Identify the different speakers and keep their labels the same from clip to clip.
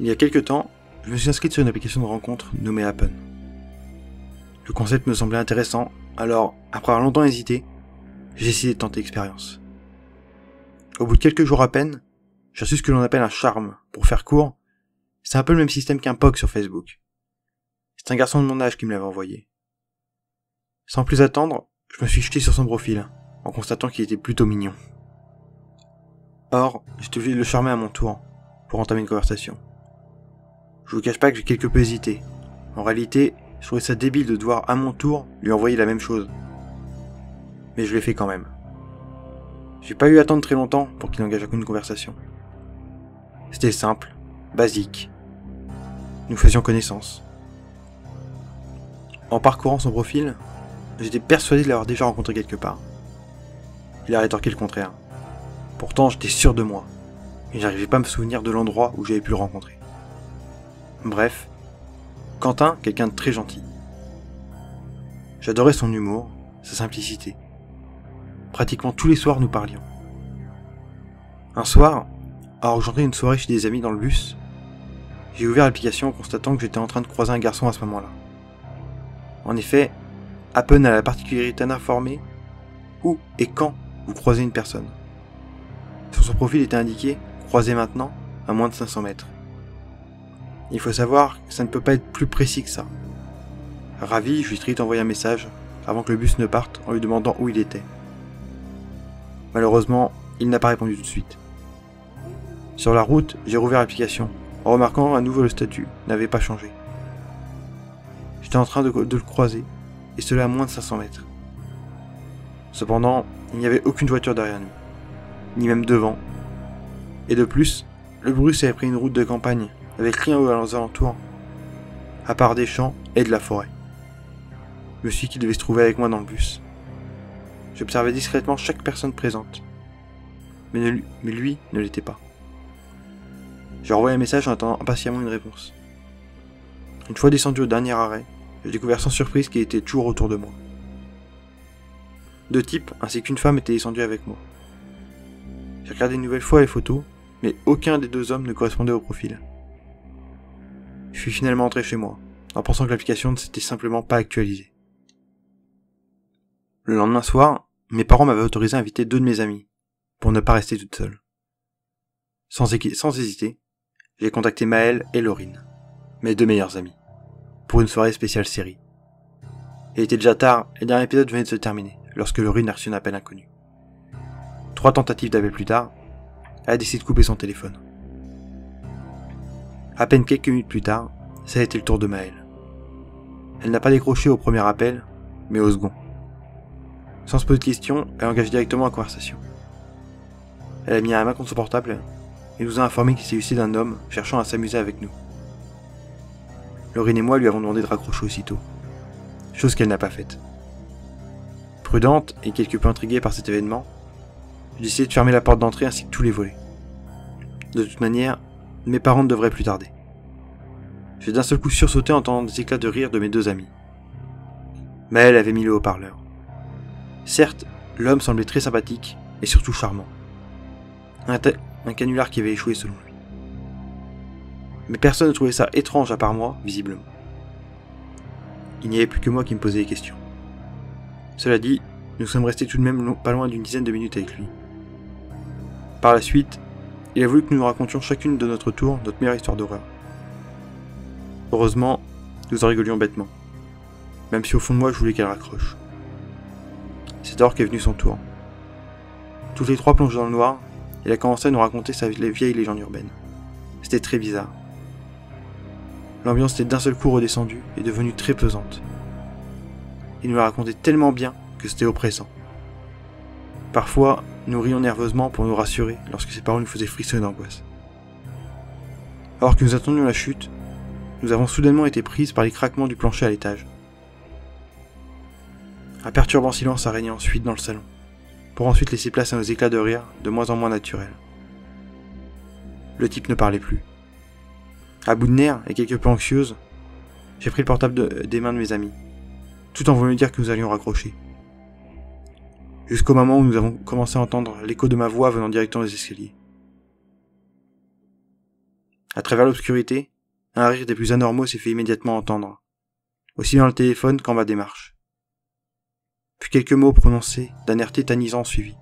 Speaker 1: Il y a quelques temps, je me suis inscrit sur une application de rencontre nommée Happen. Le concept me semblait intéressant, alors, après avoir longtemps hésité, j'ai décidé de tenter l'expérience. Au bout de quelques jours à peine, j'ai reçu ce que l'on appelle un charme. Pour faire court, c'est un peu le même système qu'un POC sur Facebook. C'est un garçon de mon âge qui me l'avait envoyé. Sans plus attendre, je me suis jeté sur son profil, en constatant qu'il était plutôt mignon. Or, j'étais obligé de le charmer à mon tour, pour entamer une conversation. Je vous cache pas que j'ai quelque peu hésité. En réalité, je trouvais ça débile de devoir à mon tour lui envoyer la même chose. Mais je l'ai fait quand même. J'ai pas eu à attendre très longtemps pour qu'il engage une conversation. C'était simple, basique. Nous faisions connaissance. En parcourant son profil, j'étais persuadé de l'avoir déjà rencontré quelque part. Il a rétorqué le contraire. Pourtant, j'étais sûr de moi, et j'arrivais pas à me souvenir de l'endroit où j'avais pu le rencontrer. Bref, Quentin, quelqu'un de très gentil. J'adorais son humour, sa simplicité. Pratiquement tous les soirs, nous parlions. Un soir, alors que j'entrais une soirée chez des amis dans le bus, j'ai ouvert l'application en constatant que j'étais en train de croiser un garçon à ce moment-là. En effet, Happen a la particularité d'informer où et quand vous croisez une personne. Sur son profil était indiqué « Croisez maintenant » à moins de 500 mètres. Il faut savoir que ça ne peut pas être plus précis que ça. Ravi, je lui ai très vite envoyé un message avant que le bus ne parte en lui demandant où il était. Malheureusement, il n'a pas répondu tout de suite. Sur la route, j'ai rouvert l'application, en remarquant à nouveau le statut n'avait pas changé. J'étais en train de le croiser, et cela à moins de 500 mètres. Cependant, il n'y avait aucune voiture derrière nous, ni même devant. Et de plus, le bus avait pris une route de campagne, avec rien aux alentours, à part des champs et de la forêt. Je me suis dit qu'il devait se trouver avec moi dans le bus. J'observais discrètement chaque personne présente, mais lui ne l'était pas. J'ai renvoyé un message en attendant impatiemment une réponse. Une fois descendu au dernier arrêt, j'ai découvert sans surprise qu'il était toujours autour de moi. Deux types ainsi qu'une femme étaient descendus avec moi. J'ai regardé une nouvelle fois les photos, mais aucun des deux hommes ne correspondait au profil. Je suis finalement entré chez moi, en pensant que l'application ne s'était simplement pas actualisée. Le lendemain soir, mes parents m'avaient autorisé à inviter deux de mes amis, pour ne pas rester toute seule. Sans hésiter, j'ai contacté Maëlle et Laurine, mes deux meilleures amies, pour une soirée spéciale série. Il était déjà tard et le dernier épisode venait de se terminer, lorsque Laurine a reçu un appel inconnu. 3 tentatives d'appel plus tard, elle a décidé de couper son téléphone. À peine quelques minutes plus tard, ça a été le tour de Maëlle. Elle n'a pas décroché au premier appel, mais au second. Sans se poser de questions, elle engage directement la conversation. Elle a mis la main contre son portable et nous a informé qu'il s'agissait d'un homme cherchant à s'amuser avec nous. Laurine et moi lui avons demandé de raccrocher aussitôt, chose qu'elle n'a pas faite. Prudente et quelque peu intriguée par cet événement, j'ai décidé de fermer la porte d'entrée ainsi que tous les volets. De toute manière, mes parents ne devraient plus tarder. J'ai d'un seul coup sursauté en entendant des éclats de rire de mes deux amis. Maëlle avait mis le haut-parleur. Certes, l'homme semblait très sympathique et surtout charmant. Un canular qui avait échoué selon lui. Mais personne ne trouvait ça étrange à part moi, visiblement. Il n'y avait plus que moi qui me posais des questions. Cela dit, nous sommes restés tout de même pas loin d'une dizaine de minutes avec lui. Par la suite, il a voulu que nous racontions chacune de notre tour notre meilleure histoire d'horreur. Heureusement, nous en rigolions bêtement, même si au fond de moi je voulais qu'elle raccroche. C'est alors qu'est venu son tour. Toutes les trois plongées dans le noir, il a commencé à nous raconter sa vieille légende urbaine. C'était très bizarre. L'ambiance était d'un seul coup redescendue et devenue très pesante. Il nous la racontait tellement bien que c'était oppressant. Parfois, nous rions nerveusement pour nous rassurer lorsque ses paroles nous faisaient frissonner d'angoisse. Alors que nous attendions la chute, nous avons soudainement été prises par les craquements du plancher à l'étage. Un perturbant silence a régné ensuite dans le salon, pour ensuite laisser place à nos éclats de rire de moins en moins naturels. Le type ne parlait plus. À bout de nerfs et quelque peu anxieuse, j'ai pris le portable des mains de mes amis, tout en voulant dire que nous allions raccrocher. Jusqu'au moment où nous avons commencé à entendre l'écho de ma voix venant directement des escaliers. À travers l'obscurité, un rire des plus anormaux s'est fait immédiatement entendre, aussi bien le téléphone qu'en ma démarche. Puis quelques mots prononcés d'un air tétanisant suivis.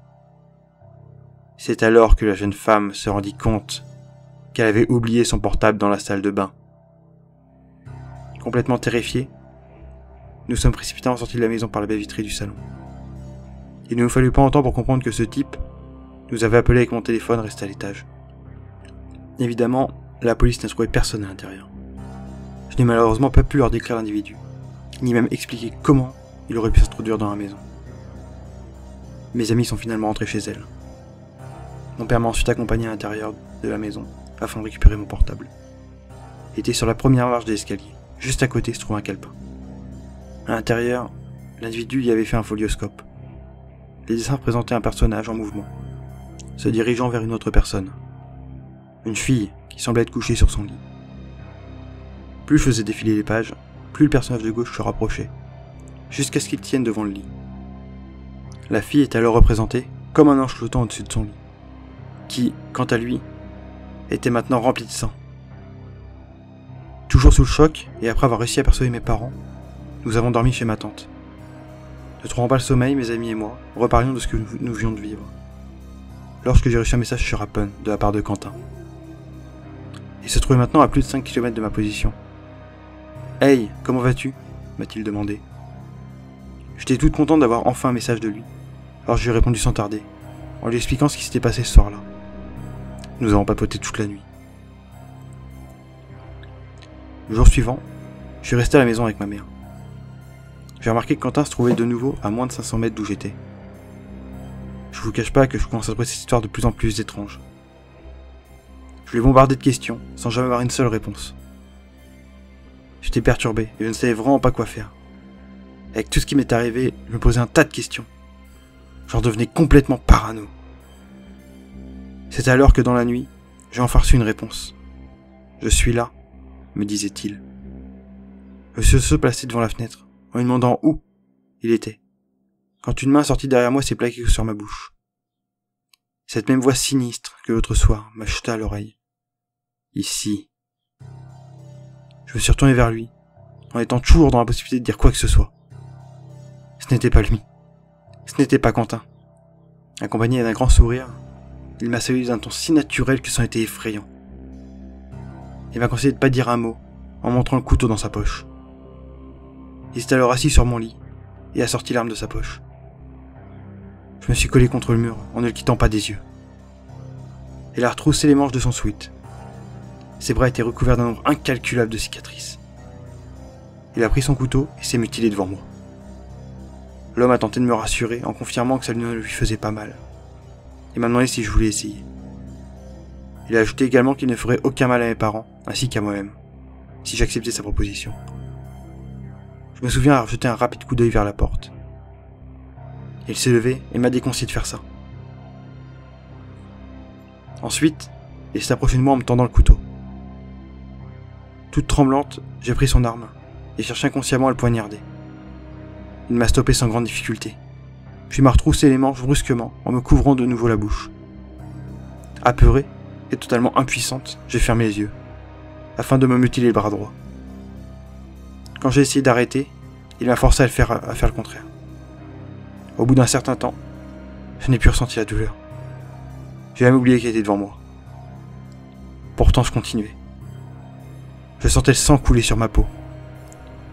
Speaker 1: C'est alors que la jeune femme se rendit compte qu'elle avait oublié son portable dans la salle de bain. Complètement terrifiés, nous sommes précipitamment sortis de la maison par la baie vitrée du salon. Il ne nous fallut pas longtemps pour comprendre que ce type nous avait appelé avec mon téléphone resté à l'étage. Évidemment, la police n'a trouvé personne à l'intérieur. Je n'ai malheureusement pas pu leur décrire l'individu, ni même expliquer comment il aurait pu s'introduire dans la maison. Mes amis sont finalement rentrés chez elles. Mon père m'a ensuite accompagné à l'intérieur de la maison afin de récupérer mon portable. Il était sur la première marche de l'escalier. Juste à côté se trouve un calepin. À l'intérieur, l'individu y avait fait un folioscope. Les dessins présentaient un personnage en mouvement, se dirigeant vers une autre personne. Une fille qui semblait être couchée sur son lit. Plus je faisais défiler les pages, plus le personnage de gauche se rapprochait, jusqu'à ce qu'il tienne devant le lit. La fille est alors représentée comme un ange flottant au-dessus de son lit, qui, quant à lui, était maintenant rempli de sang. Toujours sous le choc, et après avoir réussi à persuader mes parents, nous avons dormi chez ma tante. Ne trouvant pas le sommeil, mes amis et moi reparlions de ce que nous venons de vivre. Lorsque j'ai reçu un message sur Appen de la part de Quentin. Il se trouvait maintenant à plus de 5 km de ma position. « Hey, comment vas-tu » m'a-t-il demandé. J'étais toute contente d'avoir enfin un message de lui, alors je lui ai répondu sans tarder, en lui expliquant ce qui s'était passé ce soir-là. Nous avons papoté toute la nuit. Le jour suivant, je suis resté à la maison avec ma mère. J'ai remarqué que Quentin se trouvait de nouveau à moins de 500 mètres d'où j'étais. Je vous cache pas que je commence à trouver cette histoire de plus en plus étrange. Je lui ai bombardé de questions, sans jamais avoir une seule réponse. J'étais perturbé, et je ne savais vraiment pas quoi faire. Avec tout ce qui m'est arrivé, je me posais un tas de questions. J'en devenais complètement parano. C'est alors que dans la nuit, j'ai enfin reçu une réponse. « Je suis là », me disait-il. Je se plaçait devant la fenêtre, en lui demandant où il était, quand une main sortie derrière moi s'est plaquée sur ma bouche. Cette même voix sinistre que l'autre soir m'a chuté à l'oreille. Ici. Je me suis retourné vers lui, en étant toujours dans la possibilité de dire quoi que ce soit. Ce n'était pas lui. Ce n'était pas Quentin. Accompagné d'un grand sourire, il m'a salué d'un ton si naturel que c'en était effrayant. Il m'a conseillé de ne pas dire un mot, en montrant le couteau dans sa poche. Il s'est alors assis sur mon lit, et a sorti l'arme de sa poche. Je me suis collé contre le mur, en ne le quittant pas des yeux. Il a retroussé les manches de son sweat. Ses bras étaient recouverts d'un nombre incalculable de cicatrices. Il a pris son couteau et s'est mutilé devant moi. L'homme a tenté de me rassurer en confirmant que ça ne lui faisait pas mal, et m'a demandé si je voulais essayer. Il a ajouté également qu'il ne ferait aucun mal à mes parents, ainsi qu'à moi-même, si j'acceptais sa proposition. Je me souviens avoir jeté un rapide coup d'œil vers la porte. Il s'est levé et m'a déconseillé de faire ça. Ensuite, il s'est approché de moi en me tendant le couteau. Toute tremblante, j'ai pris son arme et cherché inconsciemment à le poignarder. Il m'a stoppé sans grande difficulté, puis m'a retroussé les manches brusquement en me couvrant de nouveau la bouche. Apeurée et totalement impuissante, j'ai fermé les yeux, afin de me mutiler le bras droit. Quand j'ai essayé d'arrêter, il m'a forcé à faire le contraire. Au bout d'un certain temps, je n'ai plus ressenti la douleur. J'ai même oublié qu'il était devant moi. Pourtant, je continuais. Je sentais le sang couler sur ma peau.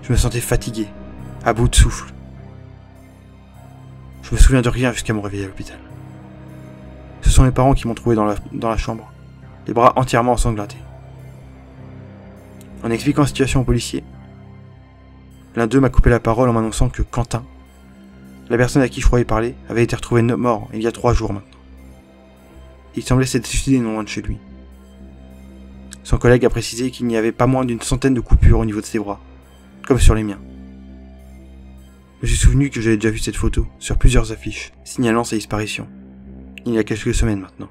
Speaker 1: Je me sentais fatigué, à bout de souffle. Je me souviens de rien jusqu'à mon réveil à l'hôpital. Ce sont mes parents qui m'ont trouvé dans la chambre, les bras entièrement ensanglantés. En expliquant la situation aux policiers, l'un d'eux m'a coupé la parole en m'annonçant que Quentin, la personne à qui je croyais parler, avait été retrouvé mort il y a 3 jours maintenant. Il semblait s'être suicidé non loin de chez lui. Son collègue a précisé qu'il n'y avait pas moins d'une centaine de coupures au niveau de ses bras, comme sur les miens. Je me suis souvenu que j'avais déjà vu cette photo sur plusieurs affiches, signalant sa disparition, il y a quelques semaines maintenant.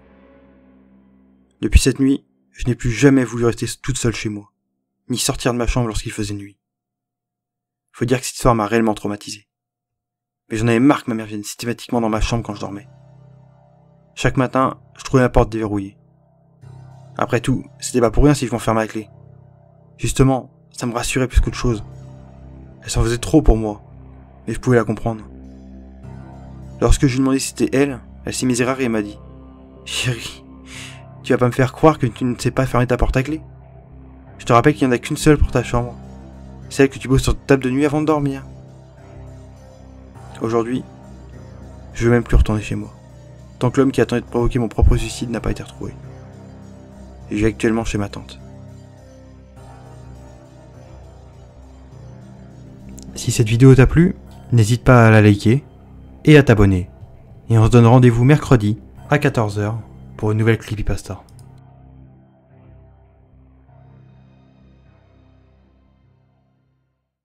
Speaker 1: Depuis cette nuit, je n'ai plus jamais voulu rester toute seule chez moi, ni sortir de ma chambre lorsqu'il faisait nuit. Faut dire que cette histoire m'a réellement traumatisé. Mais j'en avais marre que ma mère vienne systématiquement dans ma chambre quand je dormais. Chaque matin, je trouvais la porte déverrouillée. Après tout, c'était pas pour rien si je m'enfermais à la clé. Justement, ça me rassurait plus qu'autre chose. Elle s'en faisait trop pour moi, mais je pouvais la comprendre. Lorsque je lui demandais si c'était elle, elle s'est mise rare et m'a dit « Chérie, tu vas pas me faire croire que tu ne sais pas fermer ta porte à clé. Je te rappelle qu'il n'y en a qu'une seule pour ta chambre. Celle que tu poses sur ta table de nuit avant de dormir. » Aujourd'hui, je veux même plus retourner chez moi, tant que l'homme qui attendait de provoquer mon propre suicide n'a pas été retrouvé. Et je vis actuellement chez ma tante. Si cette vidéo t'a plu, n'hésite pas à la liker et à t'abonner. Et on se donne rendez-vous mercredi à 14 h pour une nouvelle creepypasta.